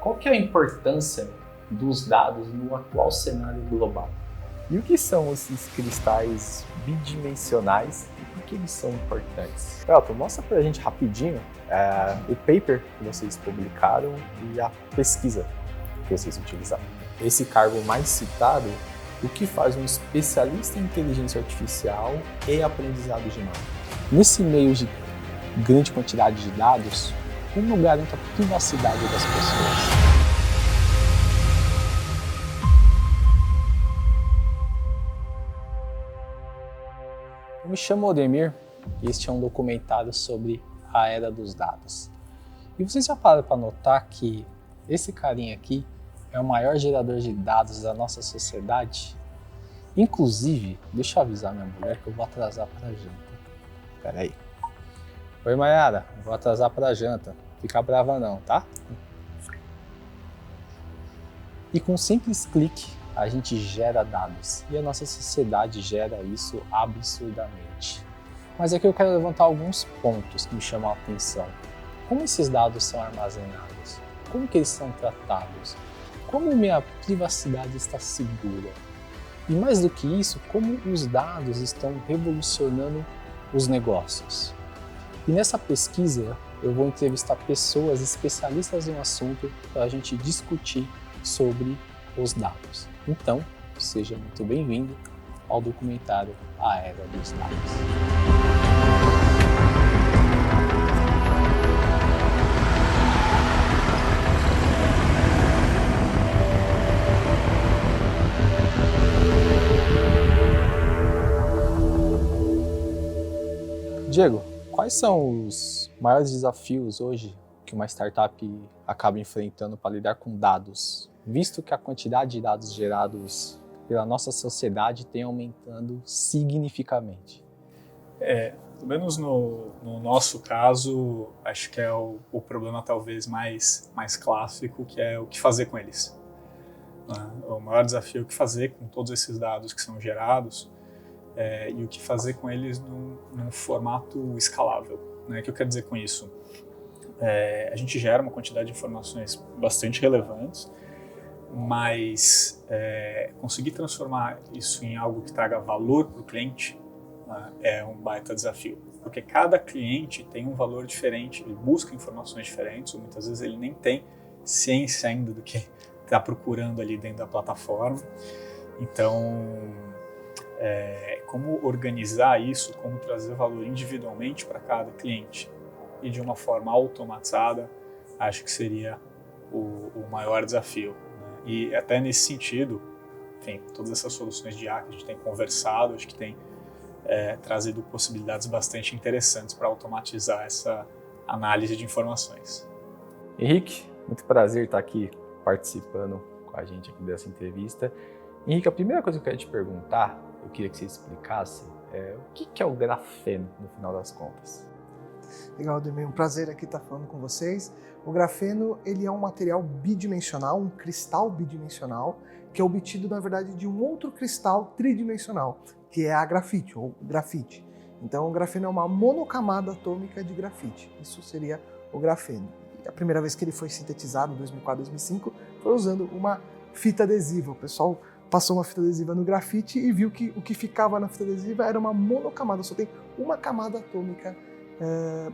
qual que é a importância dos dados no atual cenário global? E o que são esses cristais bidimensionais e por que eles são importantes? Elton, mostra pra gente rapidinho o paper que vocês publicaram e a pesquisa que vocês utilizaram. Esse cargo mais citado, o que faz um especialista em inteligência artificial e aprendizado de máquina. Nesse meio de grande quantidade de dados, como eu garanto a privacidade das pessoas? Eu me chamo Odemir e este é um documentário sobre a era dos dados. E vocês já pararam para notar que esse carinha aqui é o maior gerador de dados da nossa sociedade? Inclusive, deixa eu avisar minha mulher que eu vou atrasar para a janta. Espera aí. Oi, Mayara, vou atrasar para a janta. Fica brava não, tá? E com um simples clique, a gente gera dados e a nossa sociedade gera isso absurdamente. Mas aqui eu quero levantar alguns pontos que me chamam a atenção. Como esses dados são armazenados? Como que eles são tratados? Como minha privacidade está segura? E mais do que isso, como os dados estão revolucionando os negócios? E nessa pesquisa eu vou entrevistar pessoas especialistas no assunto para a gente discutir sobre os dados. Então, seja muito bem-vindo ao documentário A Era dos Dados. Diego, quais são os maiores desafios hoje que uma startup acaba enfrentando para lidar com dados, visto que a quantidade de dados gerados pela nossa sociedade tem aumentando significativamente? Pelo menos no nosso caso, acho que é o problema talvez mais clássico, que é o que fazer com eles. O maior desafio é o que fazer com todos esses dados que são gerados e o que fazer com eles num formato escalável. O que eu quero dizer com isso? A gente gera uma quantidade de informações bastante relevantes, mas conseguir transformar isso em algo que traga valor para o cliente é um baita desafio, porque cada cliente tem um valor diferente, ele busca informações diferentes, ou muitas vezes ele nem tem ciência ainda do que está procurando ali dentro da plataforma. Então, como organizar isso, como trazer valor individualmente para cada cliente e de uma forma automatizada, acho que seria o maior desafio. E até nesse sentido, enfim, todas essas soluções de IA que a gente tem conversado, acho que tem trazido possibilidades bastante interessantes para automatizar essa análise de informações. Henrique, muito prazer estar aqui participando com a gente aqui dessa entrevista. Henrique, a primeira coisa que eu quero te perguntar, eu queria que você explicasse, o que é o grafeno no final das contas? Legal, Ademir, um prazer aqui estar falando com vocês. O grafeno, ele é um material bidimensional, um cristal bidimensional, que é obtido, na verdade, de um outro cristal tridimensional, que é a grafite, ou grafite. Então, o grafeno é uma monocamada atômica de grafite. Isso seria o grafeno. E a primeira vez que ele foi sintetizado, em 2004, 2005, foi usando uma fita adesiva. O pessoal passou uma fita adesiva no grafite e viu que o que ficava na fita adesiva era uma monocamada, só tem uma camada atômica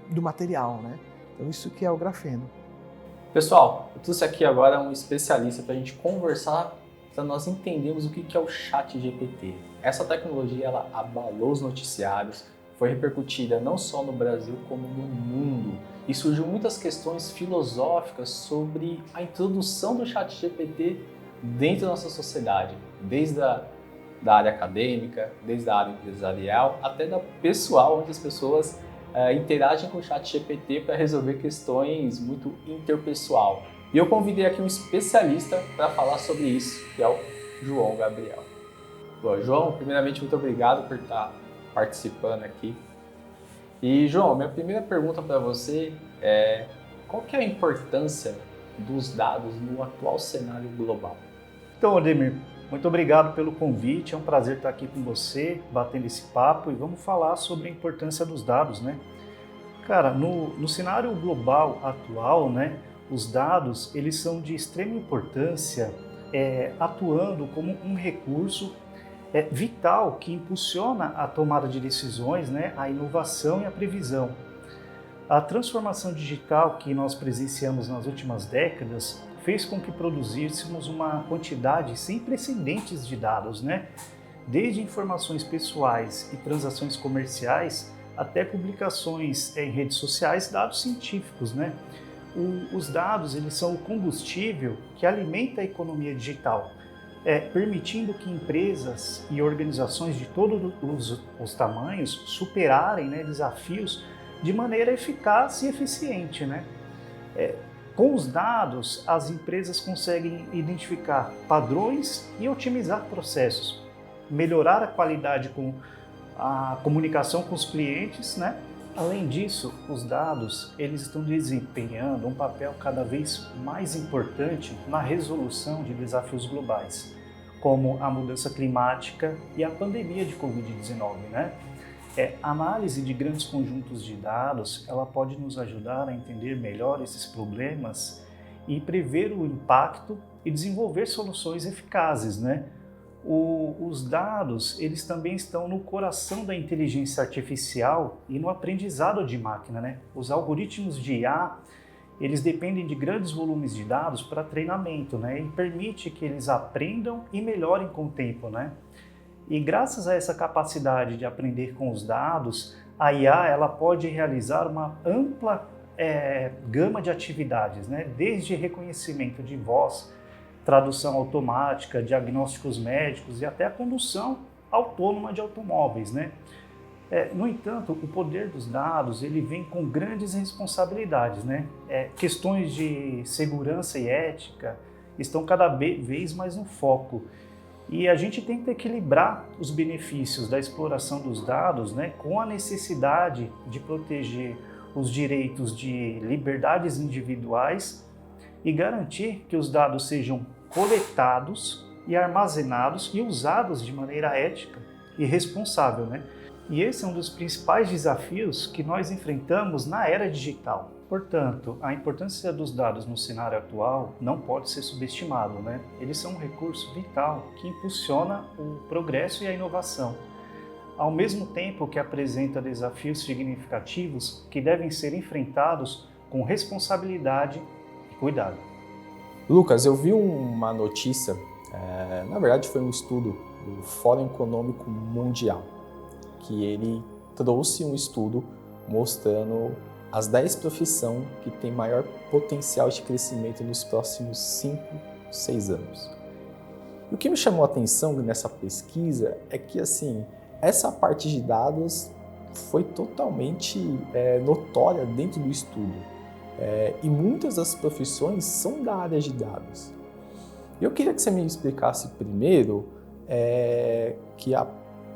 do material, né? Então isso que é o grafeno. Pessoal, eu trouxe aqui agora um especialista para a gente conversar, para nós entendermos o que é o ChatGPT. Essa tecnologia ela abalou os noticiários, foi repercutida não só no Brasil como no mundo. E surgiu muitas questões filosóficas sobre a introdução do ChatGPT dentro da nossa sociedade, desde da área acadêmica, desde a área empresarial, até da pessoal, onde as pessoas interagem com o ChatGPT para resolver questões muito interpessoal. E eu convidei aqui um especialista para falar sobre isso, que é o João Gabriel. Bom, João, primeiramente, muito obrigado por estar participando aqui. E, João, minha primeira pergunta para você é qual que é a importância dos dados no atual cenário global? Então, Ademir, muito obrigado pelo convite, é um prazer estar aqui com você, batendo esse papo e vamos falar sobre a importância dos dados, né? Cara, no cenário global atual, né, os dados eles são de extrema importância, atuando como um recurso vital que impulsiona a tomada de decisões, né, a inovação e a previsão. A transformação digital que nós presenciamos nas últimas décadas fez com que produzíssemos uma quantidade sem precedentes de dados, né? Desde informações pessoais e transações comerciais até publicações em redes sociais, dados científicos, né? Os dados eles são o combustível que alimenta a economia digital, permitindo que empresas e organizações de todos os tamanhos superarem, né, desafios de maneira eficaz e eficiente, né? Com os dados, as empresas conseguem identificar padrões e otimizar processos, melhorar a qualidade com a comunicação com os clientes, né? Além disso, os dados eles estão desempenhando um papel cada vez mais importante na resolução de desafios globais, como a mudança climática e a pandemia de Covid-19, né? A análise de grandes conjuntos de dados, ela pode nos ajudar a entender melhor esses problemas e prever o impacto e desenvolver soluções eficazes, né? Os dados, eles também estão no coração da inteligência artificial e no aprendizado de máquina, né? Os algoritmos de IA, eles dependem de grandes volumes de dados para treinamento, né? E permite que eles aprendam e melhorem com o tempo, né? E graças a essa capacidade de aprender com os dados, a IA ela pode realizar uma ampla gama de atividades, né? Desde reconhecimento de voz, tradução automática, diagnósticos médicos e até a condução autônoma de automóveis, né? No entanto, o poder dos dados ele vem com grandes responsabilidades, né? Questões de segurança e ética estão cada vez mais no foco. E a gente tem que equilibrar os benefícios da exploração dos dados, né, com a necessidade de proteger os direitos de liberdades individuais e garantir que os dados sejam coletados e armazenados e usados de maneira ética e responsável, né? E esse é um dos principais desafios que nós enfrentamos na era digital. Portanto, a importância dos dados no cenário atual não pode ser subestimado, né? Eles são um recurso vital que impulsiona o progresso e a inovação, ao mesmo tempo que apresenta desafios significativos que devem ser enfrentados com responsabilidade e cuidado. Lucas, eu vi uma notícia, na verdade foi um estudo do Fórum Econômico Mundial, que ele trouxe um estudo mostrando as 10 profissões que têm maior potencial de crescimento nos próximos 5, 6 anos. E o que me chamou a atenção nessa pesquisa é que, assim, essa parte de dados foi totalmente notória dentro do estudo. E muitas das profissões são da área de dados. Eu queria que você me explicasse primeiro que a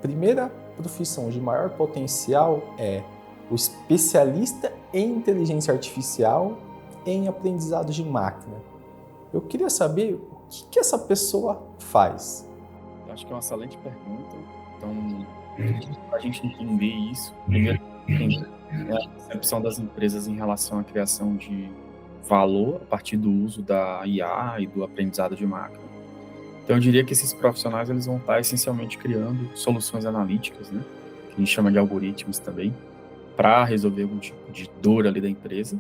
primeira profissão de maior potencial é o especialista em inteligência artificial em aprendizado de máquina. Eu queria saber o que essa pessoa faz. Eu acho que é uma excelente pergunta. Então, para a gente entender isso, primeiro entender a percepção das empresas em relação à criação de valor a partir do uso da IA e do aprendizado de máquina. Então, eu diria que esses profissionais eles vão estar essencialmente criando soluções analíticas, né, que a gente chama de algoritmos também, para resolver algum tipo de dor ali da empresa.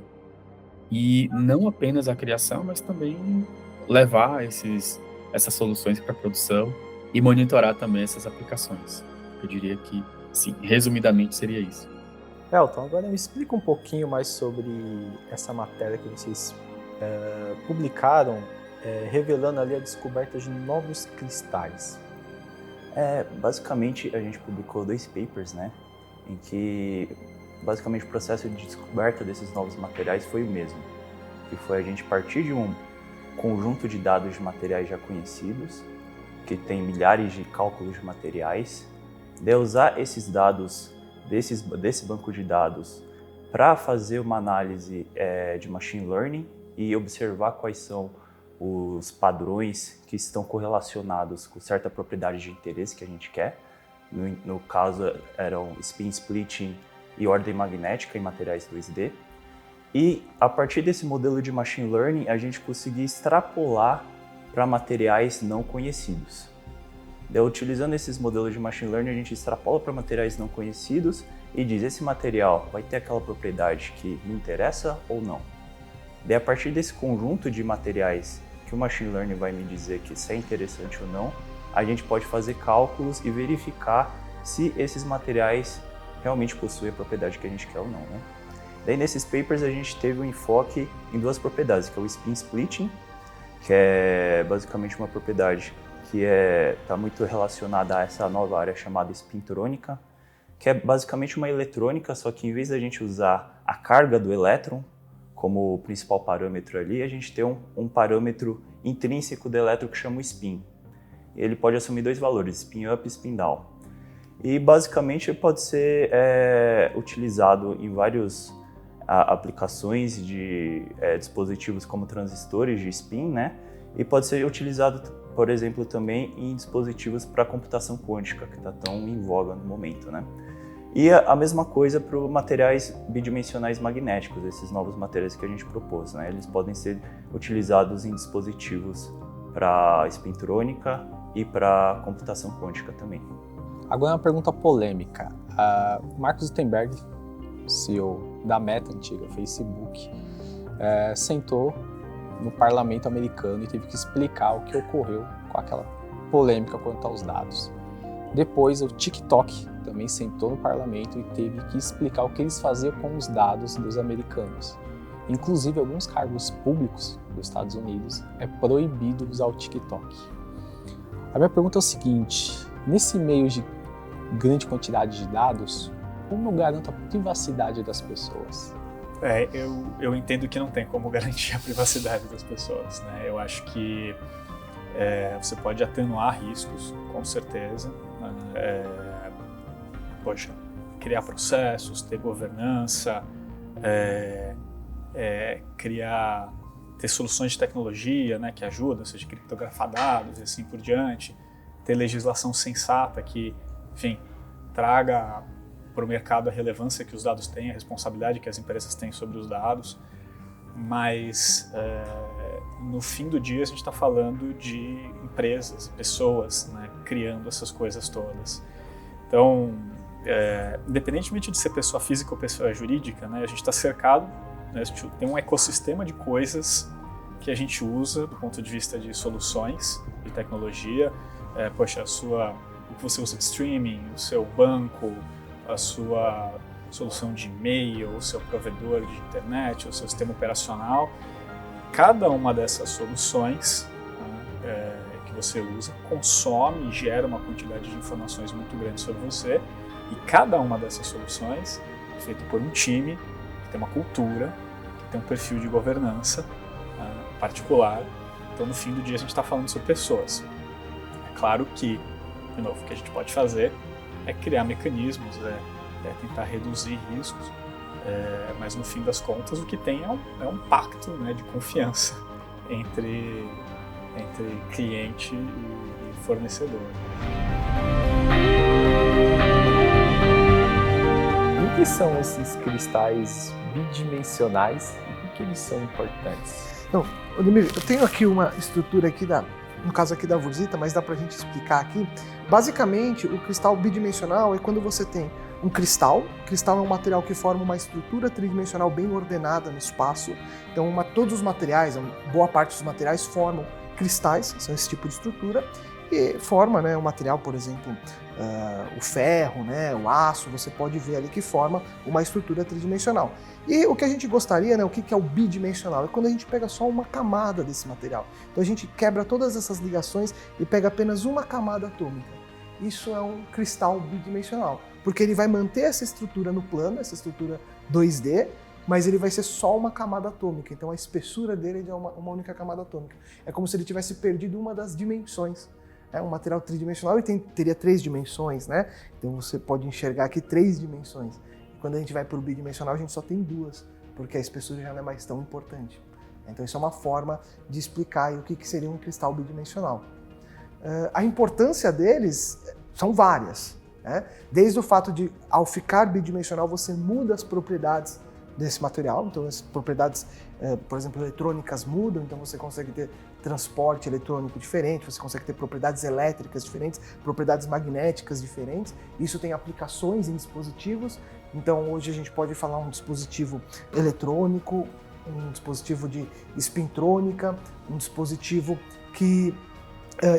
E não apenas a criação, mas também levar essas soluções para a produção e monitorar também essas aplicações. Eu diria que, sim, resumidamente seria isso. Elton, agora me explica um pouquinho mais sobre essa matéria que vocês publicaram, revelando ali a descoberta de novos cristais. Basicamente, a gente publicou 2 papers, né, em que basicamente o processo de descoberta desses novos materiais foi o mesmo, que foi a gente partir de um conjunto de dados de materiais já conhecidos, que tem milhares de cálculos de materiais, de usar esses dados desse banco de dados para fazer uma análise de machine learning e observar quais são os padrões que estão correlacionados com certa propriedade de interesse que a gente quer. No caso, eram spin splitting e ordem magnética em materiais 2D. E a partir desse modelo de machine learning, a gente conseguia extrapolar para materiais não conhecidos. Daí, utilizando esses modelos de machine learning, a gente extrapola para materiais não conhecidos e diz, esse material vai ter aquela propriedade que me interessa ou não? Daí, a partir desse conjunto de materiais que o machine learning vai me dizer que se é interessante ou não, a gente pode fazer cálculos e verificar se esses materiais realmente possuem a propriedade que a gente quer ou não, né? Daí, nesses papers, a gente teve um enfoque em duas propriedades, que é o spin splitting, que é basicamente uma propriedade que está muito relacionada a essa nova área chamada spintrônica, que é basicamente uma eletrônica, só que em vez da gente usar a carga do elétron como principal parâmetro ali, a gente tem um parâmetro intrínseco do elétron que chama o spin. Ele pode assumir dois valores, spin up e spin down. E basicamente pode ser utilizado em várias aplicações de dispositivos como transistores de spin, né? E pode ser utilizado, por exemplo, também em dispositivos para computação quântica, que está tão em voga no momento, né? E a mesma coisa para os materiais bidimensionais magnéticos, esses novos materiais que a gente propôs, né? Eles podem ser utilizados em dispositivos para spintrônica e para computação quântica também. Agora uma pergunta polêmica. Mark Zuckerberg, CEO da Meta, antiga Facebook, sentou no parlamento americano e teve que explicar o que ocorreu com aquela polêmica quanto aos dados. Depois, o TikTok também sentou no parlamento e teve que explicar o que eles faziam com os dados dos americanos. Inclusive, alguns cargos públicos dos Estados Unidos é proibido usar o TikTok. A minha pergunta é o seguinte: nesse meio de grande quantidade de dados, como eu garanto a privacidade das pessoas? Eu entendo que não tem como garantir a privacidade das pessoas, né? Eu acho que você pode atenuar riscos, com certeza. Criar processos, ter governança, ter soluções de tecnologia, né, que ajudam, seja criptografar dados e assim por diante, ter legislação sensata que, enfim, traga para o mercado a relevância que os dados têm, a responsabilidade que as empresas têm sobre os dados, mas no fim do dia a gente está falando de empresas, pessoas, né, criando essas coisas todas. Então, independentemente de ser pessoa física ou pessoa jurídica, né, a gente está cercado, né, a gente tem um ecossistema de coisas que a gente usa do ponto de vista de soluções, de tecnologia, o que você usa de streaming, o seu banco, a sua solução de e-mail, o seu provedor de internet, o seu sistema operacional. Cada uma dessas soluções que você usa consome e gera uma quantidade de informações muito grande sobre você, e cada uma dessas soluções é feita por um time que tem uma cultura, que tem um perfil de governança particular. Então, no fim do dia, a gente está falando sobre pessoas. É claro que, de novo, o que a gente pode fazer é criar mecanismos, tentar reduzir riscos, mas no fim das contas o que tem é um pacto, né, de confiança entre cliente e fornecedor. O que são esses cristais bidimensionais e por que eles são importantes? Então, Odemir, eu tenho aqui uma estrutura aqui no caso aqui da Vursita, mas dá pra gente explicar aqui. Basicamente, o cristal bidimensional é quando você tem um cristal. O cristal é um material que forma uma estrutura tridimensional bem ordenada no espaço. Então, todos os materiais, boa parte dos materiais formam cristais, são esse tipo de estrutura, e forma, né, o material, por exemplo, o ferro, né, o aço, você pode ver ali que forma uma estrutura tridimensional. E o que a gente gostaria, né, o que é o bidimensional? É quando a gente pega só uma camada desse material. Então a gente quebra todas essas ligações e pega apenas uma camada atômica. Isso é um cristal bidimensional, porque ele vai manter essa estrutura no plano, essa estrutura 2D, mas ele vai ser só uma camada atômica. Então a espessura dele é uma única camada atômica. É como se ele tivesse perdido uma das dimensões. É um material tridimensional e teria 3 dimensões, né? Então você pode enxergar aqui 3 dimensões. E quando a gente vai para o bidimensional, a gente só tem 2, porque a espessura já não é mais tão importante. Então isso é uma forma de explicar o que seria um cristal bidimensional. A importância deles são várias, né? Desde o fato de, ao ficar bidimensional, você muda as propriedades desse material, então as propriedades, por exemplo, eletrônicas mudam, então você consegue ter transporte eletrônico diferente, você consegue ter propriedades elétricas diferentes, propriedades magnéticas diferentes, isso tem aplicações em dispositivos, então hoje a gente pode falar um dispositivo eletrônico, um dispositivo de espintrônica, um dispositivo que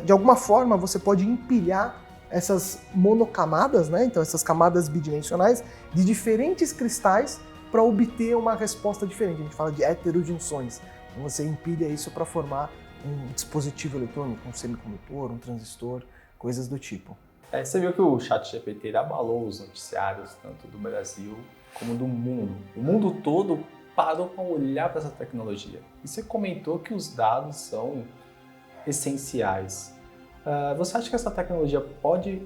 de alguma forma você pode empilhar essas monocamadas, né? Então essas camadas bidimensionais de diferentes cristais para obter uma resposta diferente. A gente fala de heterojunções. Então você empilha isso para formar um dispositivo eletrônico, um semicondutor, um transistor, coisas do tipo. Você viu que o ChatGPT abalou os noticiários, tanto do Brasil como do mundo. O mundo todo parou para olhar para essa tecnologia. E você comentou que os dados são essenciais. Você acha que essa tecnologia pode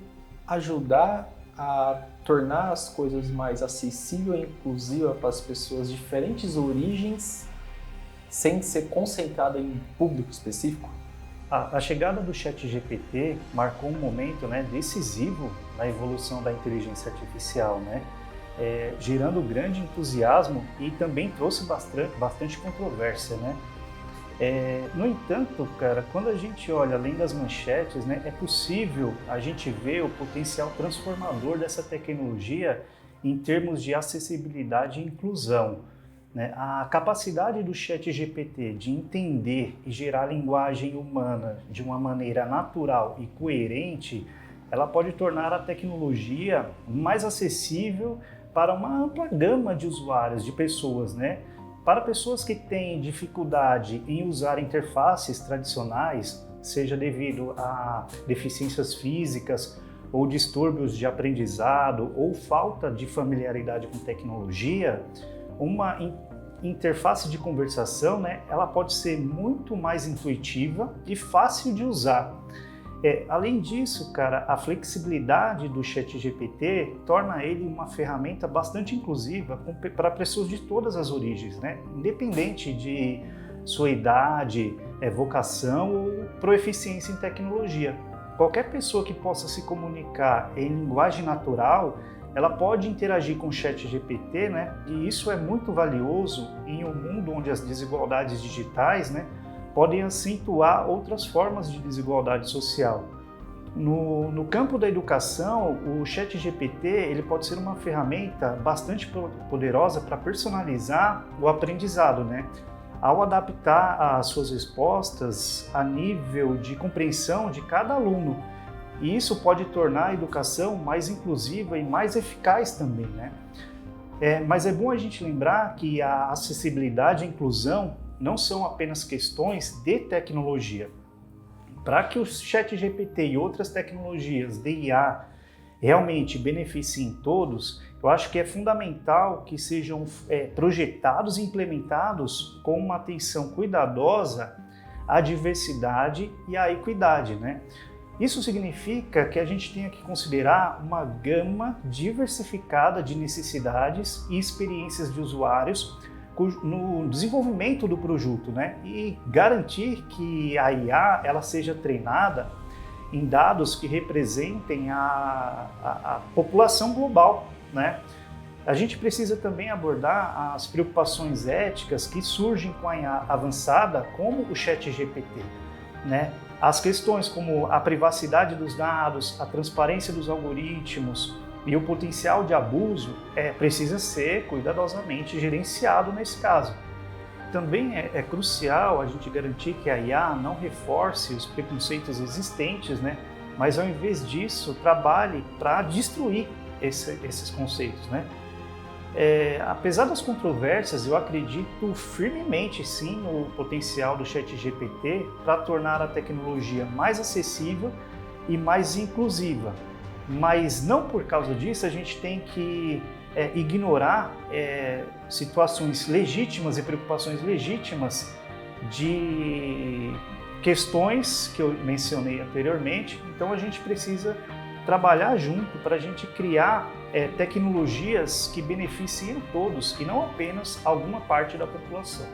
ajudar a tornar as coisas mais acessíveis e inclusivas para as pessoas de diferentes origens, sem ser concentrada em um público específico? A chegada do ChatGPT marcou um momento, né, decisivo na evolução da inteligência artificial, né? Gerando grande entusiasmo e também trouxe bastante controvérsia, né? No entanto, cara, quando a gente olha além das manchetes, né, é possível a gente ver o potencial transformador dessa tecnologia em termos de acessibilidade e inclusão, né? A capacidade do ChatGPT de entender e gerar linguagem humana de uma maneira natural e coerente, ela pode tornar a tecnologia mais acessível para uma ampla gama de usuários, de pessoas, né? Para pessoas que têm dificuldade em usar interfaces tradicionais, seja devido a deficiências físicas ou distúrbios de aprendizado ou falta de familiaridade com tecnologia, uma interface de conversação, né, ela pode ser muito mais intuitiva e fácil de usar. Além disso, cara, a flexibilidade do ChatGPT torna ele uma ferramenta bastante inclusiva para pessoas de todas as origens, né? Independente de sua idade, vocação ou proeficiência em tecnologia. Qualquer pessoa que possa se comunicar em linguagem natural, ela pode interagir com o ChatGPT, né? E isso é muito valioso em um mundo onde as desigualdades digitais, né, podem acentuar outras formas de desigualdade social. No campo da educação, o ChatGPT ele pode ser uma ferramenta bastante poderosa para personalizar o aprendizado, né? Ao adaptar as suas respostas a nível de compreensão de cada aluno. E isso pode tornar a educação mais inclusiva e mais eficaz também, né? Mas é bom a gente lembrar que a acessibilidade e a inclusão não são apenas questões de tecnologia. Para que o ChatGPT e outras tecnologias de IA realmente beneficiem todos, eu acho que é fundamental que sejam projetados e implementados com uma atenção cuidadosa à diversidade e à equidade, né? Isso significa que a gente tem que considerar uma gama diversificada de necessidades e experiências de usuários no desenvolvimento do produto, né? E garantir que a IA ela seja treinada em dados que representem a população global, né? A gente precisa também abordar as preocupações éticas que surgem com a IA avançada, como o ChatGPT, né? As questões como a privacidade dos dados, a transparência dos algoritmos e o potencial de abuso precisa ser cuidadosamente gerenciado nesse caso. Também é crucial a gente garantir que a IA não reforce os preconceitos existentes, né? Mas ao invés disso, trabalhe para destruir esses conceitos, né? Apesar das controvérsias, eu acredito firmemente sim no potencial do ChatGPT para tornar a tecnologia mais acessível e mais inclusiva. Mas não por causa disso a gente tem que ignorar situações legítimas e preocupações legítimas de questões que eu mencionei anteriormente. Então a gente precisa trabalhar junto para a gente criar tecnologias que beneficiem a todos e não apenas alguma parte da população.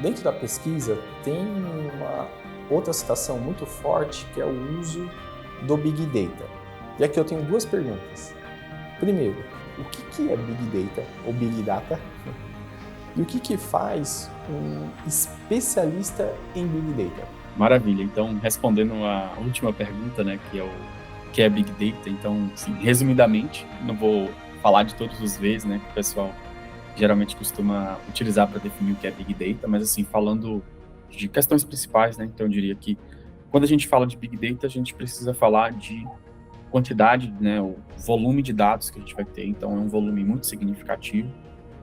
Dentro da pesquisa tem uma outra citação muito forte que é o uso do Big Data. E aqui eu tenho duas perguntas. Primeiro, o que é Big Data ou Big Data e o que faz um especialista em Big Data. Maravilha. Então, respondendo a última pergunta, né, que é o que é Big Data, então, assim, resumidamente, não vou falar de todos os vezes, né, que o pessoal geralmente costuma utilizar para definir o que é Big Data, mas, assim, falando de questões principais, né, então eu diria que quando a gente fala de Big Data, a gente precisa falar de quantidade, né, o volume de dados que a gente vai ter, então é um volume muito significativo.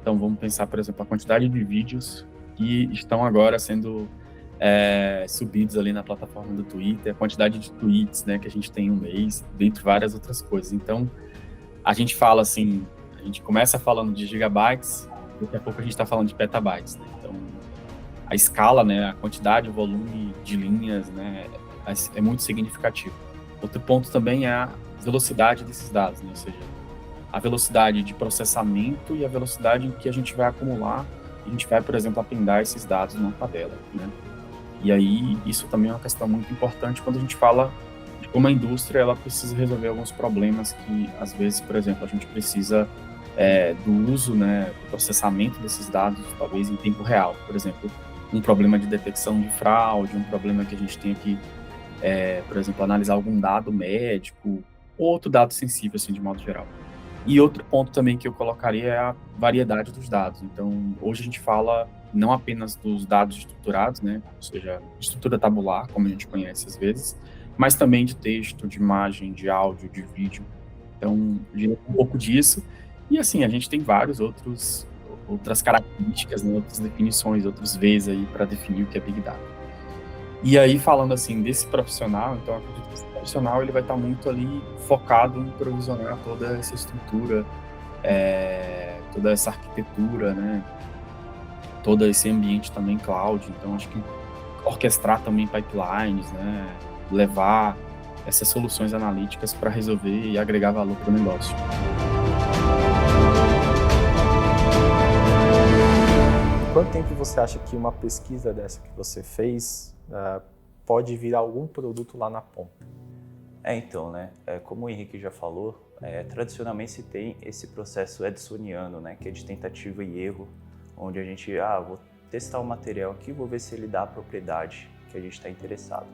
Então, vamos pensar, por exemplo, a quantidade de vídeos que estão agora sendo subidos ali na plataforma do Twitter, a quantidade de tweets, né, que a gente tem um mês, dentre várias outras coisas. Então, a gente fala assim, a gente começa falando de gigabytes, daqui a pouco a gente está falando de petabytes, né? Então, a escala, né, a quantidade, o volume de linhas, né, é muito significativo. Outro ponto também é a velocidade desses dados, né, ou seja, a velocidade de processamento e a velocidade em que a gente vai acumular, a gente vai, por exemplo, apendar esses dados numa tabela, né? E aí, isso também é uma questão muito importante quando a gente fala de como a indústria ela precisa resolver alguns problemas que, às vezes, por exemplo, a gente precisa do uso, né, do processamento desses dados, talvez em tempo real. Por exemplo, um problema de detecção de fraude, um problema que a gente tem que, por exemplo, analisar algum dado médico, ou outro dado sensível, assim, de modo geral. E outro ponto também que eu colocaria é a variedade dos dados. Então, hoje a gente fala não apenas dos dados estruturados, né, ou seja, estrutura tabular, como a gente conhece às vezes, mas também de texto, de imagem, de áudio, de vídeo. Então, eu diria um pouco disso. E assim, a gente tem vários outras características, né, outras definições, outros Vs aí para definir o que é Big Data. E aí, falando assim desse profissional, então eu acredito que esse profissional ele vai estar muito ali focado em provisionar toda essa estrutura, toda essa arquitetura, né, todo esse ambiente também cloud. Então, acho que orquestrar também pipelines, né, levar essas soluções analíticas para resolver e agregar valor para o negócio. Quanto tempo você acha que uma pesquisa dessa que você fez pode virar algum produto lá na ponta? Então, né, como o Henrique já falou, tradicionalmente se tem esse processo edsoniano, né, que é de tentativa e erro, onde a gente, vou testar o material aqui, vou ver se ele dá a propriedade que a gente está interessado.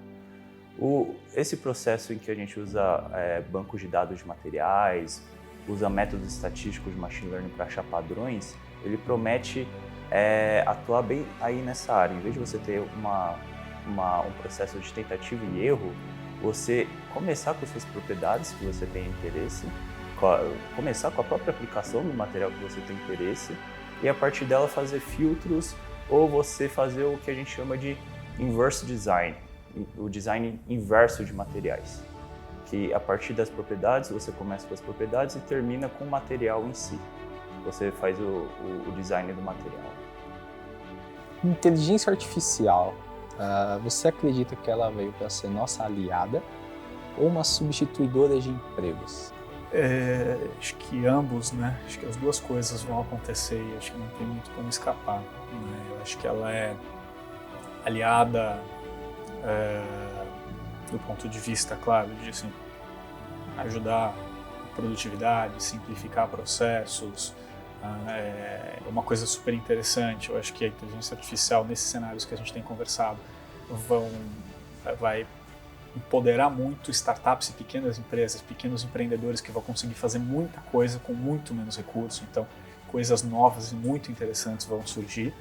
Esse processo em que a gente usa bancos de dados de materiais, usa métodos estatísticos de machine learning para achar padrões, ele promete atuar bem aí nessa área. Em vez de você ter um processo de tentativa e erro, você começar com suas propriedades que você tem interesse, começar com a própria aplicação do material que você tem interesse e a partir dela fazer filtros ou você fazer o que a gente chama de inverse design, o design inverso de materiais, que a partir das propriedades você começa com as propriedades e termina com o material em si. Você faz o design do material. Inteligência artificial, você acredita que ela veio para ser nossa aliada ou uma substituidora de empregos? Acho que ambos, né? Acho que as duas coisas vão acontecer e acho que não tem muito como escapar, né? Eu acho que ela é aliada do ponto de vista, claro, de assim, ajudar a produtividade, simplificar processos. É uma coisa super interessante. Eu acho que a inteligência artificial, nesses cenários que a gente tem conversado, vai empoderar muito startups e pequenas empresas, pequenos empreendedores que vão conseguir fazer muita coisa com muito menos recurso. Então, coisas novas e muito interessantes vão surgir.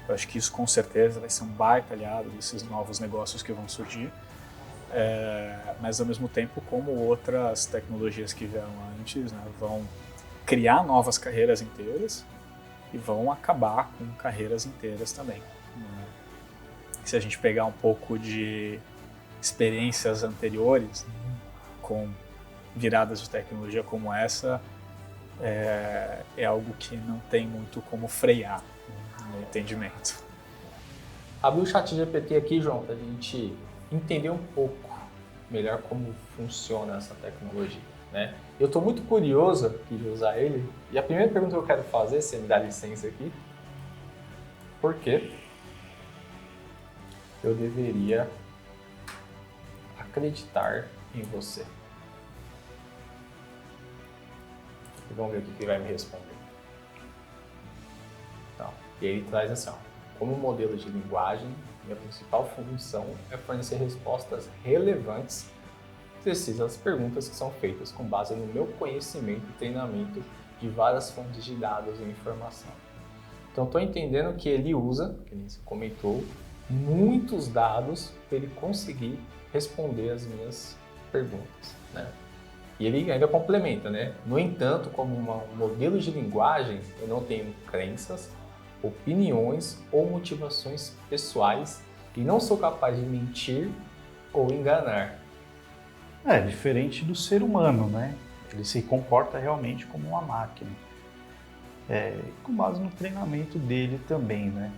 Eu acho que isso, com certeza, vai ser um baita aliado desses novos negócios que vão surgir. Mas, ao mesmo tempo, como outras tecnologias que vieram antes, né, vão criar novas carreiras inteiras e vão acabar com carreiras inteiras também. Né? Se a gente pegar um pouco de experiências anteriores, com viradas de tecnologia como essa, é algo que não tem muito como frear no entendimento. Abri o ChatGPT aqui, João, para a gente entender um pouco melhor como funciona essa tecnologia, né? Eu estou muito curioso aqui de usar ele, e a primeira pergunta que eu quero fazer, se você me dá licença aqui, por que eu deveria acreditar em você? vamos ver o que ele vai me responder. Então, e ele traz assim, ó, como modelo de linguagem, minha principal função é fornecer respostas relevantes e precisas às perguntas que são feitas com base no meu conhecimento e treinamento de várias fontes de dados e informação. Então, estou entendendo que ele usa, que ele comentou, muitos dados para ele conseguir responder as minhas perguntas, né? E ele ainda complementa, né? No entanto, como um modelo de linguagem, eu não tenho crenças, opiniões ou motivações pessoais e não sou capaz de mentir ou enganar. É diferente do ser humano, né? Ele se comporta realmente como uma máquina. Com base no treinamento dele também, né?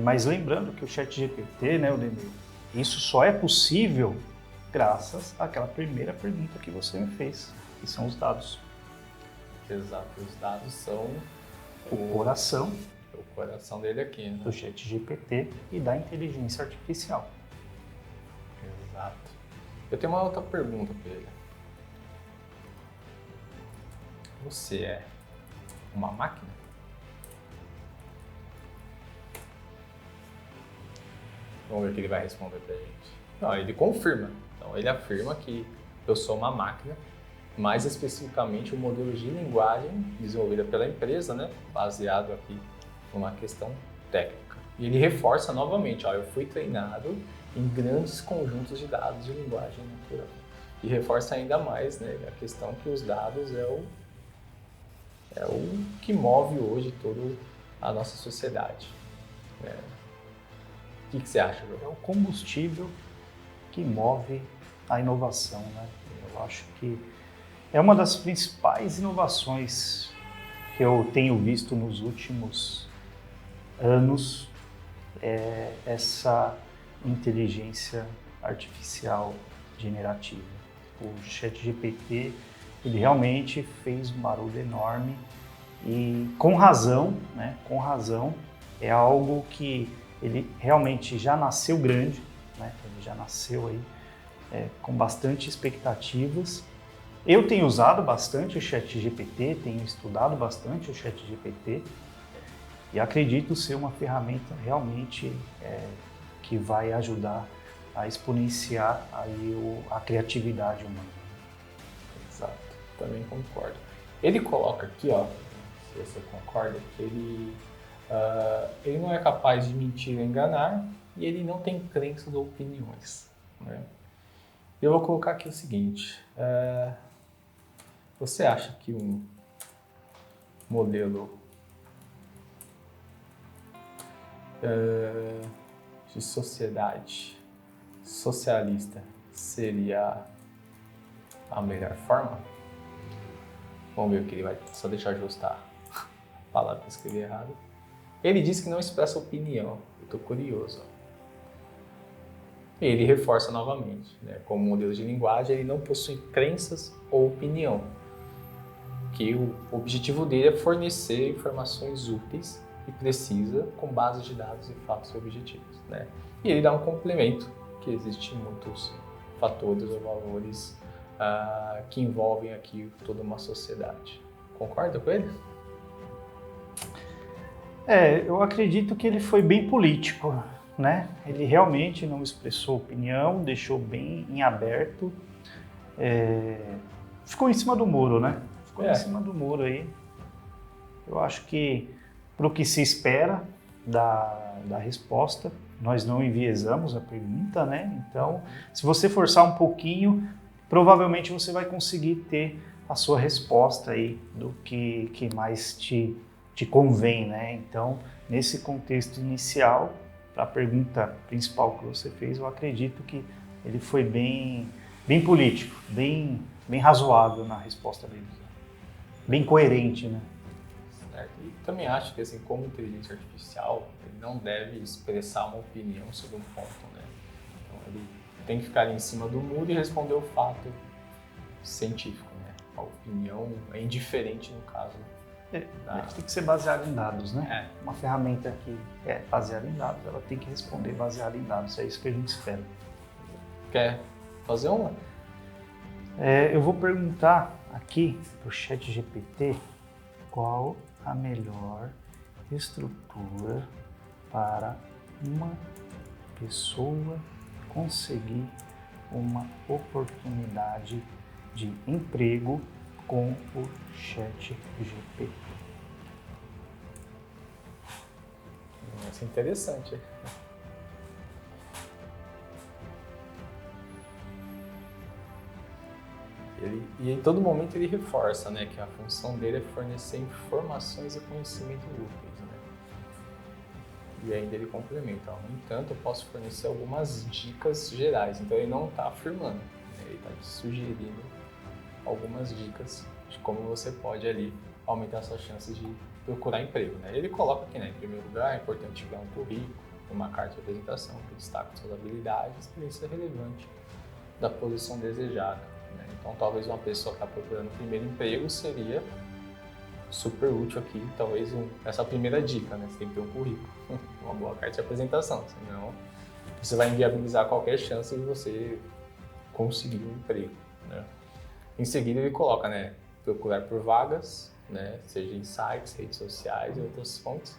Mas lembrando que o ChatGPT, né, Odemir, isso só é possível graças àquela primeira pergunta que você me fez, que são os dados. Exato, os dados são O coração dele aqui, né? do ChatGPT e da inteligência artificial. Exato. Eu tenho uma outra pergunta para ele. Você é uma máquina? Vamos ver o que ele vai responder pra gente. Não, ele confirma. Então, ele afirma que eu sou uma máquina, mais especificamente o modelo de linguagem desenvolvida pela empresa, né, baseado aqui numa questão técnica. E ele reforça novamente, ó, eu fui treinado em grandes conjuntos de dados de linguagem natural. E reforça ainda mais, né, a questão que os dados é o que move hoje toda a nossa sociedade. O que você acha, João? É o combustível que move a inovação, né? Eu acho que é uma das principais inovações que eu tenho visto nos últimos anos, essa inteligência artificial generativa. O ChatGPT, ele realmente fez um barulho enorme e com razão, né? Com razão, é algo que ele realmente já nasceu grande, né? Ele já nasceu aí com bastante expectativas. Eu tenho usado bastante o ChatGPT, tenho estudado bastante o ChatGPT e acredito ser uma ferramenta realmente que vai ajudar a exponenciar aí a criatividade humana. Exato, também concordo. Ele coloca aqui, ó, se você concorda, que ele não é capaz de mentir ou enganar e ele não tem crenças ou opiniões, né? Eu vou colocar aqui o seguinte, você acha que um modelo de sociedade socialista seria a melhor forma? Vamos ver o que ele vai... Só deixar eu ajustar a palavra que eu escrevi errado. Ele diz que não expressa opinião. Eu estou curioso. E ele reforça novamente, né? Como modelo de linguagem, ele não possui crenças ou opinião. Que o objetivo dele é fornecer informações úteis e precisas com base de dados e fatos objetivos, né? E ele dá um complemento, que existem muitos fatores ou valores que envolvem aqui toda uma sociedade. Concorda com ele? Eu acredito que ele foi bem político, né? Ele realmente não expressou opinião, deixou bem em aberto, ficou em cima do muro, né? Ficou em cima do muro aí. Eu acho que para o que se espera da resposta, nós não enviesamos a pergunta, né? Então, se você forçar um pouquinho, provavelmente você vai conseguir ter a sua resposta aí do que mais te convém, né? Então, nesse contexto inicial, para a pergunta principal que você fez, eu acredito que ele foi bem político, bem razoável na resposta dele. Bem coerente, né? Certo. E também acho que, assim, como inteligência artificial, ele não deve expressar uma opinião sobre um ponto, né? Então, ele tem que ficar ali em cima do muro e responder o fato científico, né? A opinião é indiferente no caso. Tem que ser baseado em dados, né? Uma ferramenta que é baseada em dados, ela tem que responder baseada em dados. É isso que a gente espera. Quer fazer uma? Eu vou perguntar aqui para o ChatGPT qual a melhor estrutura para uma pessoa conseguir uma oportunidade de emprego com o ChatGPT. Isso é interessante. E em todo momento ele reforça, né, que a função dele é fornecer informações e conhecimento úteis, né? E ainda ele complementa, no entanto, eu posso fornecer algumas dicas gerais. Então ele não está afirmando, né? Ele está sugerindo algumas dicas de como você pode ali aumentar suas chances de procurar emprego, né? Ele coloca aqui, né, em primeiro lugar, é importante criar um currículo, uma carta de apresentação que destaca suas habilidades e experiência relevante da posição desejada, né? Então talvez uma pessoa que está procurando o primeiro emprego seria super útil aqui, talvez essa primeira dica, né? Você tem que ter um currículo, uma boa carta de apresentação, senão você vai inviabilizar qualquer chance de você conseguir um emprego, né? Em seguida ele coloca, né, procurar por vagas, né, seja em sites, redes sociais e outras fontes.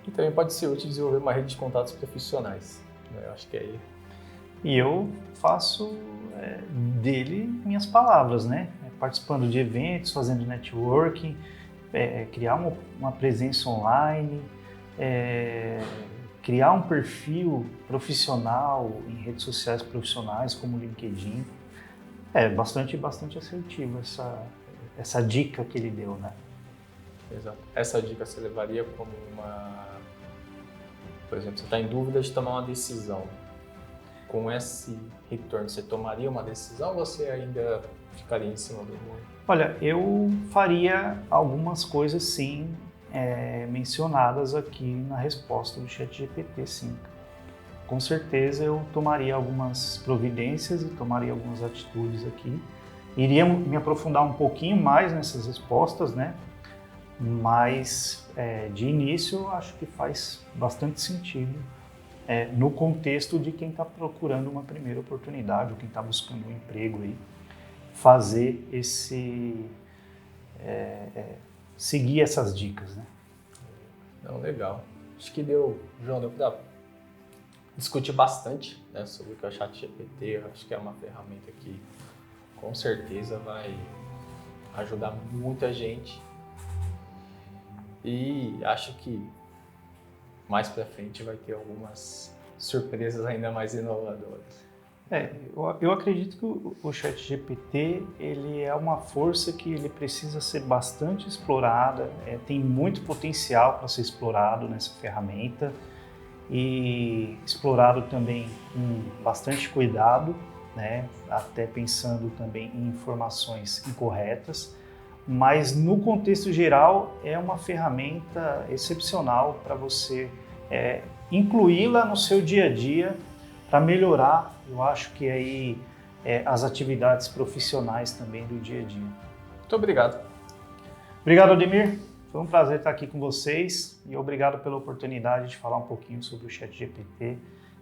E também pode ser útil desenvolver uma rede de contatos profissionais, né? Eu acho que aí... E eu faço dele minhas palavras, né? Participando de eventos, fazendo networking, criar uma presença online, criar um perfil profissional em redes sociais profissionais como o LinkedIn. É bastante assertivo essa dica que ele deu, né? Exato. Essa dica você levaria como por exemplo, você está em dúvida de tomar uma decisão. Com esse retorno, você tomaria uma decisão ou você ainda ficaria em cima do muro? Olha, eu faria algumas coisas sim, mencionadas aqui na resposta do ChatGPT, sim. Com certeza eu tomaria algumas providências e tomaria algumas atitudes aqui. Iria me aprofundar um pouquinho mais nessas respostas, né? Mas de início eu acho que faz bastante sentido no contexto de quem está procurando uma primeira oportunidade ou quem está buscando um emprego aí, fazer seguir essas dicas, né? Não, legal. Acho que deu para discutir bastante, né, sobre o que é o ChatGPT. Eu acho que é uma ferramenta que com certeza vai ajudar muita gente. E acho que mais para frente vai ter algumas surpresas ainda mais inovadoras. Eu acredito que o ChatGPT ele é uma força que ele precisa ser bastante explorada, tem muito potencial para ser explorado nessa ferramenta e explorado também com bastante cuidado, né? Até pensando também em informações incorretas, mas no contexto geral é uma ferramenta excepcional para você incluí-la no seu dia a dia para melhorar, eu acho que aí as atividades profissionais também do dia a dia. Muito obrigado. Obrigado, Ademir. Foi um prazer estar aqui com vocês e obrigado pela oportunidade de falar um pouquinho sobre o ChatGPT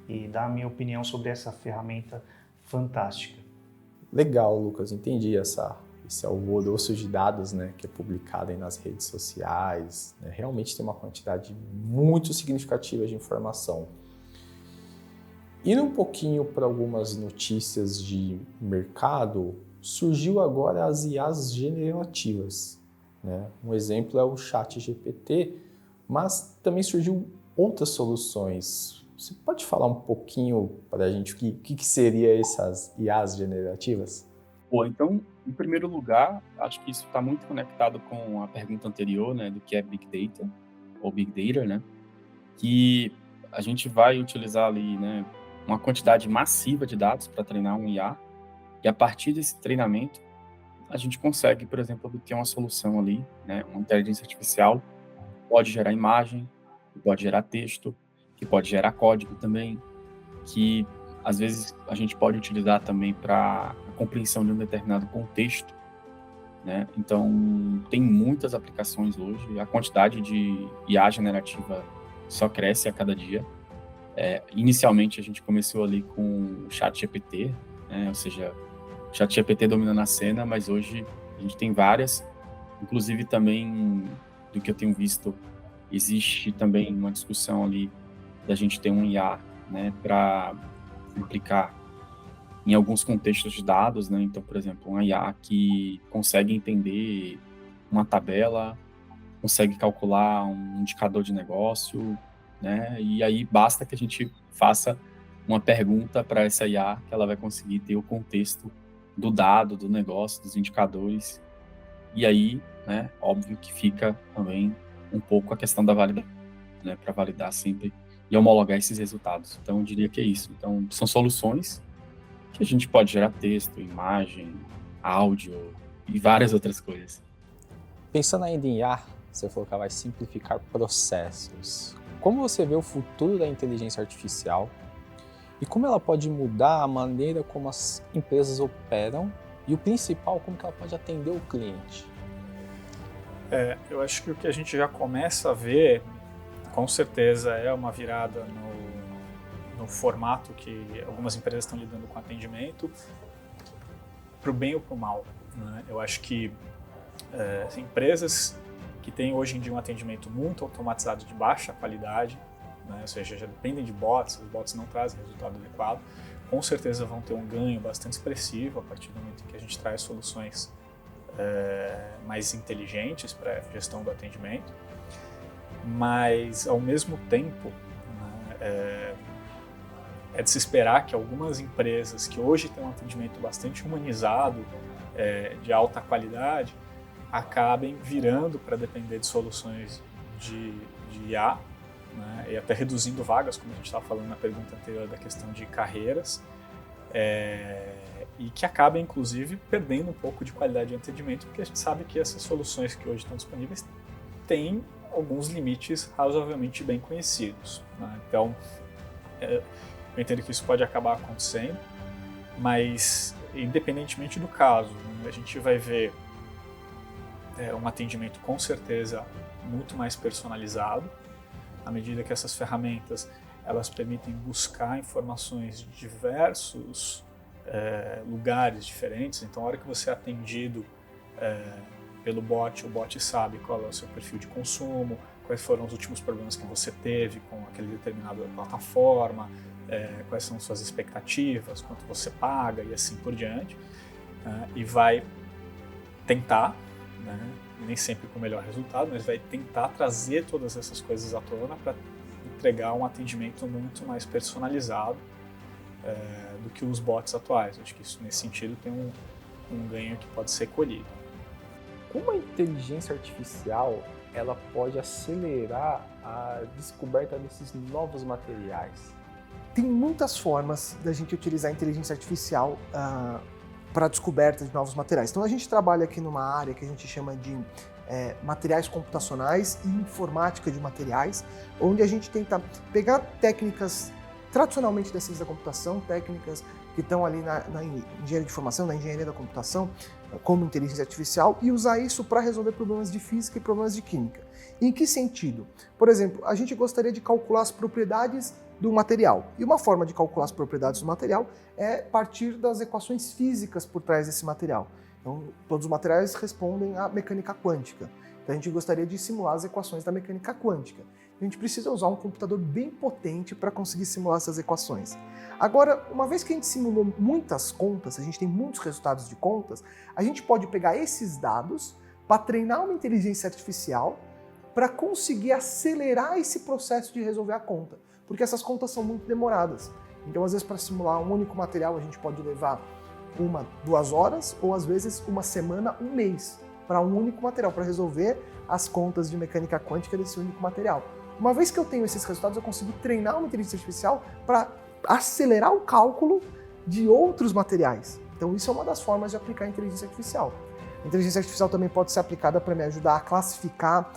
e dar a minha opinião sobre essa ferramenta fantástica. Legal, Lucas. Entendi esse alvoroço de dados, né, que é publicado aí nas redes sociais, né? Realmente tem uma quantidade muito significativa de informação. Indo um pouquinho para algumas notícias de mercado, surgiu agora as IAs generativas, né? Um exemplo é o ChatGPT, mas também surgiu outras soluções. Você pode falar um pouquinho para a gente o que seria essas IAs generativas? Então, em primeiro lugar, acho que isso está muito conectado com a pergunta anterior, né, do que é Big Data, ou Big Data, né, que a gente vai utilizar ali, né, uma quantidade massiva de dados para treinar um IA, e a partir desse treinamento, a gente consegue, por exemplo, obter uma solução ali, né, uma inteligência artificial, que pode gerar imagem, que pode gerar texto, que pode gerar código também, que às vezes a gente pode utilizar também para a compreensão de um determinado contexto, né? Então, tem muitas aplicações hoje, a quantidade de IA generativa só cresce a cada dia. Inicialmente, a gente começou ali com o ChatGPT, né? Ou seja, ChatGPT dominando a cena, mas hoje a gente tem várias, inclusive também, do que eu tenho visto, existe também uma discussão ali da gente ter um IA, né, para aplicar em alguns contextos de dados, né? Então, por exemplo, um IA que consegue entender uma tabela, consegue calcular um indicador de negócio, né? E aí basta que a gente faça uma pergunta para essa IA que ela vai conseguir ter o contexto do dado, do negócio, dos indicadores. E aí, né, óbvio que fica também um pouco a questão da validação, né, para validar sempre e homologar esses resultados. Então, eu diria que é isso. Então, são soluções que a gente pode gerar texto, imagem, áudio e várias outras coisas. Pensando ainda em IA, você falou que ela vai simplificar processos. Como você vê o futuro da inteligência artificial e como ela pode mudar a maneira como as empresas operam e o principal, como que ela pode atender o cliente? Eu acho que o que a gente já começa a ver, com certeza, é uma virada no formato que algumas empresas estão lidando com atendimento, para o bem ou para o mal, né? Eu acho que empresas que têm hoje em dia um atendimento muito automatizado de baixa qualidade, né, ou seja, já dependem de bots, os bots não trazem resultado adequado, com certeza vão ter um ganho bastante expressivo a partir do momento que a gente traz soluções mais inteligentes para a gestão do atendimento, mas ao mesmo tempo, né, é de se esperar que algumas empresas que hoje têm um atendimento bastante humanizado, de alta qualidade, acabem virando para depender de soluções de IA, né, e até reduzindo vagas, como a gente estava falando na pergunta anterior da questão de carreiras, e que acabem, inclusive, perdendo um pouco de qualidade de atendimento, porque a gente sabe que essas soluções que hoje estão disponíveis têm alguns limites razoavelmente bem conhecidos, né? Então, eu entendo que isso pode acabar acontecendo, mas independentemente do caso, né, a gente vai ver um atendimento com certeza muito mais personalizado, à medida que essas ferramentas elas permitem buscar informações de diversos lugares diferentes. Então, a hora que você é atendido pelo bot, o bot sabe qual é o seu perfil de consumo, quais foram os últimos problemas que você teve com aquele determinada plataforma, quais são suas expectativas, quanto você paga e assim por diante, e vai tentar, né, nem sempre com o melhor resultado, mas vai tentar trazer todas essas coisas à tona para entregar um atendimento muito mais personalizado do que os bots atuais. Acho que isso, nesse sentido, tem um ganho que pode ser colhido. Como a inteligência artificial ela pode acelerar a descoberta desses novos materiais? Tem muitas formas da gente utilizar a inteligência artificial para a descoberta de novos materiais. Então a gente trabalha aqui numa área que a gente chama de materiais computacionais e informática de materiais, onde a gente tenta pegar técnicas tradicionalmente da ciência da computação, técnicas que estão ali na engenharia de informação, na engenharia da computação, como inteligência artificial, e usar isso para resolver problemas de física e problemas de química. Em que sentido? Por exemplo, a gente gostaria de calcular as propriedades do material. E uma forma de calcular as propriedades do material é partir das equações físicas por trás desse material. Então, todos os materiais respondem à mecânica quântica. Então, a gente gostaria de simular as equações da mecânica quântica. A gente precisa usar um computador bem potente para conseguir simular essas equações. Agora, uma vez que a gente simulou muitas contas, a gente tem muitos resultados de contas, a gente pode pegar esses dados para treinar uma inteligência artificial para conseguir acelerar esse processo de resolver a conta, porque essas contas são muito demoradas. Então, às vezes, para simular um único material, a gente pode levar 1-2 horas, ou às vezes uma semana, um mês, para um único material, para resolver as contas de mecânica quântica desse único material. Uma vez que eu tenho esses resultados, eu consigo treinar uma inteligência artificial para acelerar o cálculo de outros materiais. Então, isso é uma das formas de aplicar a inteligência artificial. A inteligência artificial também pode ser aplicada para me ajudar a classificar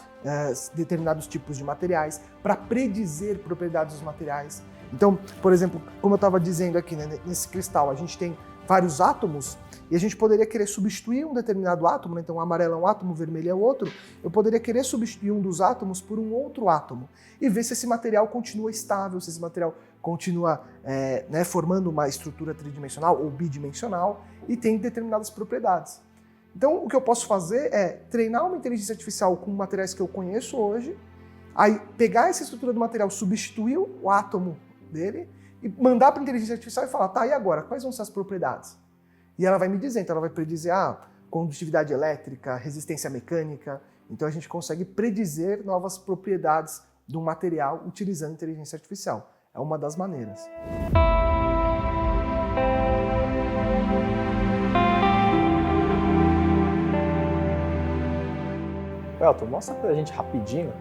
determinados tipos de materiais, para predizer propriedades dos materiais. Então, por exemplo, como eu estava dizendo aqui, né, nesse cristal, a gente tem vários átomos, e a gente poderia querer substituir um determinado átomo, né? Então o amarelo é um átomo, o vermelho é outro, eu poderia querer substituir um dos átomos por um outro átomo e ver se esse material continua estável, se esse material continua formando uma estrutura tridimensional ou bidimensional e tem determinadas propriedades. Então o que eu posso fazer é treinar uma inteligência artificial com materiais que eu conheço hoje, aí pegar essa estrutura do material, substituir o átomo dele e mandar para a inteligência artificial e falar, tá, e agora, quais vão ser as propriedades? E ela vai me dizer, então ela vai predizer condutividade elétrica, resistência mecânica. Então a gente consegue predizer novas propriedades de um material utilizando inteligência artificial. É uma das maneiras. Elton, mostra pra gente rapidinho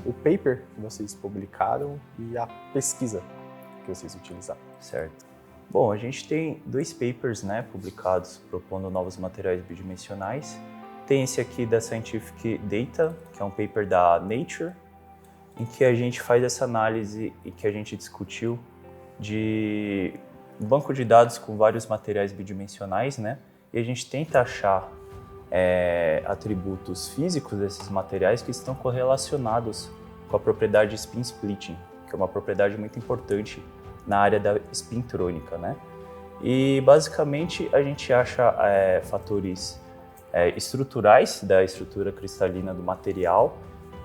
o paper que vocês publicaram e a pesquisa que vocês utilizaram. Certo. Bom, a gente tem 2 papers, né, publicados propondo novos materiais bidimensionais. Tem esse aqui da Scientific Data, que é um paper da Nature, em que a gente faz essa análise e que a gente discutiu de um banco de dados com vários materiais bidimensionais, né, e a gente tenta achar atributos físicos desses materiais que estão correlacionados com a propriedade spin splitting, que é uma propriedade muito importante na área da spintrônica, né? E basicamente a gente acha fatores estruturais da estrutura cristalina do material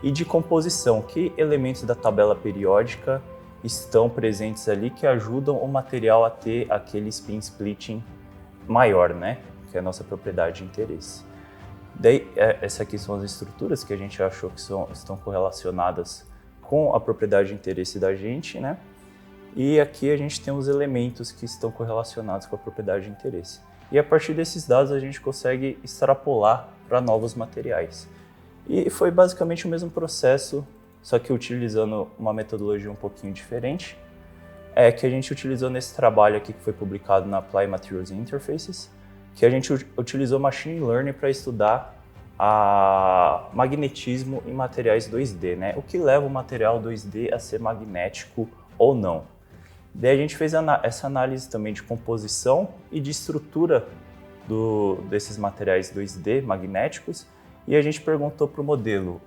e de composição, que elementos da tabela periódica estão presentes ali que ajudam o material a ter aquele spin splitting maior, né? Que é a nossa propriedade de interesse. Daí, essas aqui são as estruturas que a gente achou que estão correlacionadas com a propriedade de interesse da gente, né? E aqui a gente tem os elementos que estão correlacionados com a propriedade de interesse. E a partir desses dados a gente consegue extrapolar para novos materiais. E foi basicamente o mesmo processo, só que utilizando uma metodologia um pouquinho diferente, que a gente utilizou nesse trabalho aqui que foi publicado na Apply Materials Interfaces, que a gente utilizou Machine Learning para estudar magnetismo em materiais 2D, né? O que leva o material 2D a ser magnético ou não. Daí a gente fez essa análise também de composição e de estrutura desses materiais 2D magnéticos e a gente perguntou para o modelo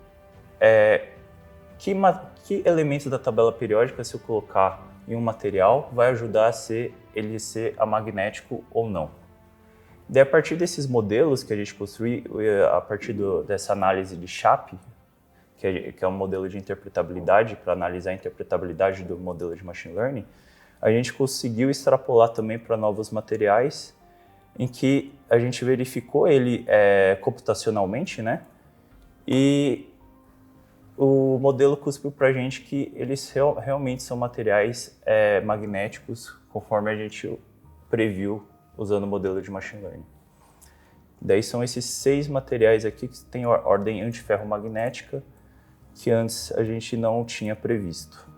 que elementos da tabela periódica, se eu colocar em um material, vai ajudar ele ser amagnético ou não. Daí a partir desses modelos que a gente construiu, a partir dessa análise de Chape, que é um modelo de interpretabilidade para analisar a interpretabilidade do modelo de Machine Learning, a gente conseguiu extrapolar também para novos materiais, em que a gente verificou ele computacionalmente, né? E o modelo cuspiu para a gente que eles realmente são materiais magnéticos, conforme a gente previu usando o modelo de Machine Learning. Daí são esses 6 materiais aqui que têm ordem antiferromagnética, que antes a gente não tinha previsto.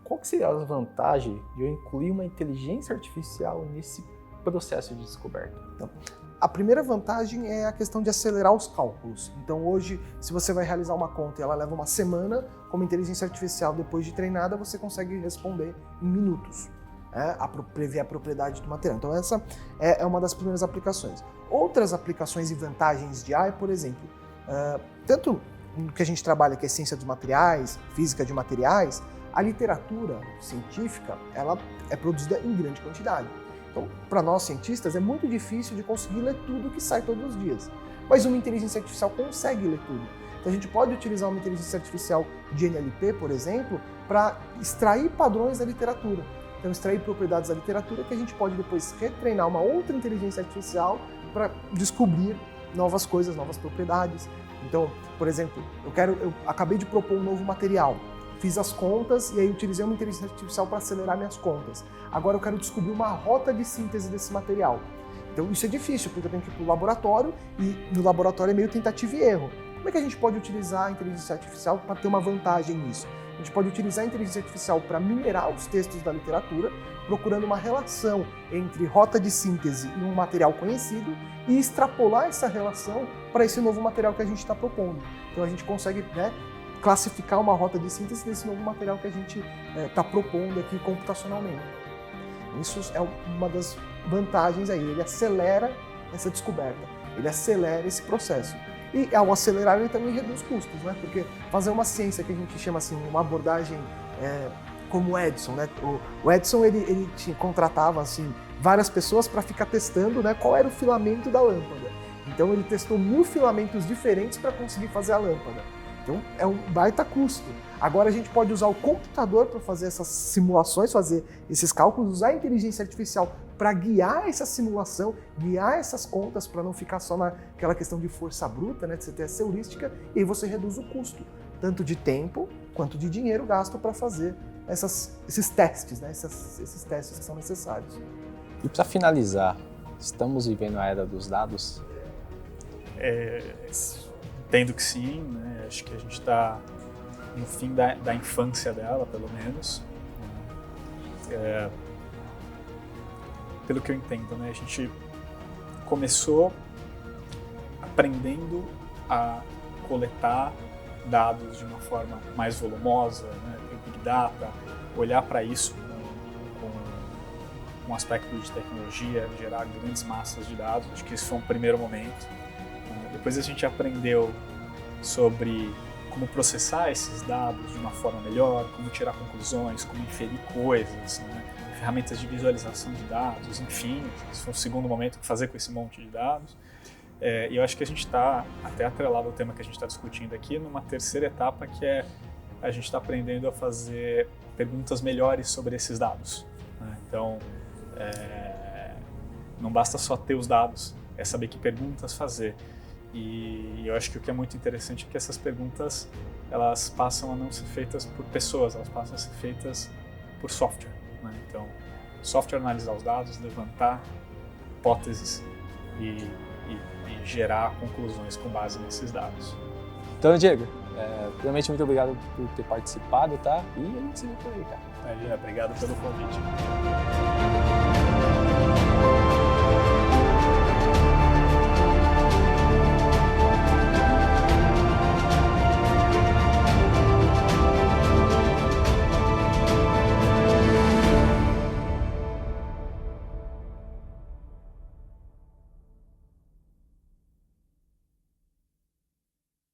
Qual que seria a vantagem de eu incluir uma inteligência artificial nesse processo de descoberta? Então, a primeira vantagem é a questão de acelerar os cálculos. Então hoje, se você vai realizar uma conta e ela leva uma semana, como inteligência artificial, depois de treinada, você consegue responder em minutos, prever a propriedade do material. Então essa é uma das primeiras aplicações. Outras aplicações e vantagens de AI, por exemplo, tanto no que a gente trabalha, que é ciência dos materiais, física de materiais, a literatura científica ela é produzida em grande quantidade. Então, para nós cientistas, é muito difícil de conseguir ler tudo que sai todos os dias. Mas uma inteligência artificial consegue ler tudo. Então, a gente pode utilizar uma inteligência artificial de NLP, por exemplo, para extrair padrões da literatura. Então, extrair propriedades da literatura que a gente pode depois retreinar uma outra inteligência artificial para descobrir novas coisas, novas propriedades. Então, por exemplo, eu acabei de propor um novo material. Fiz as contas e aí utilizei uma inteligência artificial para acelerar minhas contas. Agora eu quero descobrir uma rota de síntese desse material. Então isso é difícil, porque eu tenho que ir para o laboratório e no laboratório é meio tentativa e erro. Como é que a gente pode utilizar a inteligência artificial para ter uma vantagem nisso? A gente pode utilizar a inteligência artificial para minerar os textos da literatura, procurando uma relação entre rota de síntese e um material conhecido e extrapolar essa relação para esse novo material que a gente está propondo. Então a gente consegue, classificar uma rota de síntese desse novo material que a gente está propondo aqui computacionalmente. Isso é uma das vantagens aí, ele acelera essa descoberta, ele acelera esse processo. E ao acelerar ele também reduz custos, né? Porque fazer uma ciência que a gente chama assim, uma abordagem como o Edison, né? O Edison ele contratava assim várias pessoas para ficar testando, né, qual era o filamento da lâmpada. Então ele testou 1000 filamentos diferentes para conseguir fazer a lâmpada. Então é um baita custo. Agora a gente pode usar o computador para fazer essas simulações, fazer esses cálculos, usar a inteligência artificial para guiar essa simulação, guiar essas contas para não ficar só naquela questão de força bruta, né, de você ter essa heurística, e aí você reduz o custo, tanto de tempo quanto de dinheiro gasto para fazer esses testes, né, esses testes que são necessários. E para finalizar, estamos vivendo a era dos dados? Entendo que sim, né? Acho que a gente está no fim da infância dela, pelo menos. Pelo que eu entendo, né? A gente começou aprendendo a coletar dados de uma forma mais volumosa, né? O Big Data, olhar para isso com um aspecto de tecnologia, gerar grandes massas de dados. Acho que esse foi um primeiro momento. Depois a gente aprendeu sobre como processar esses dados de uma forma melhor, como tirar conclusões, como inferir coisas, né? Ferramentas de visualização de dados, enfim, esse foi o segundo momento, o que fazer com esse monte de dados. E eu acho que a gente está, até atrelado ao tema que a gente está discutindo aqui, numa terceira etapa, que é a gente está aprendendo a fazer perguntas melhores sobre esses dados, né? Então, não basta só ter os dados, é saber que perguntas fazer. E eu acho que o que é muito interessante é que essas perguntas, elas passam a não ser feitas por pessoas, elas passam a ser feitas por software, né? Então, software analisar os dados, levantar hipóteses e gerar conclusões com base nesses dados. Então, Diego, primeiramente muito obrigado por ter participado, tá? E a gente se vê por aí, cara. Obrigado pelo convite.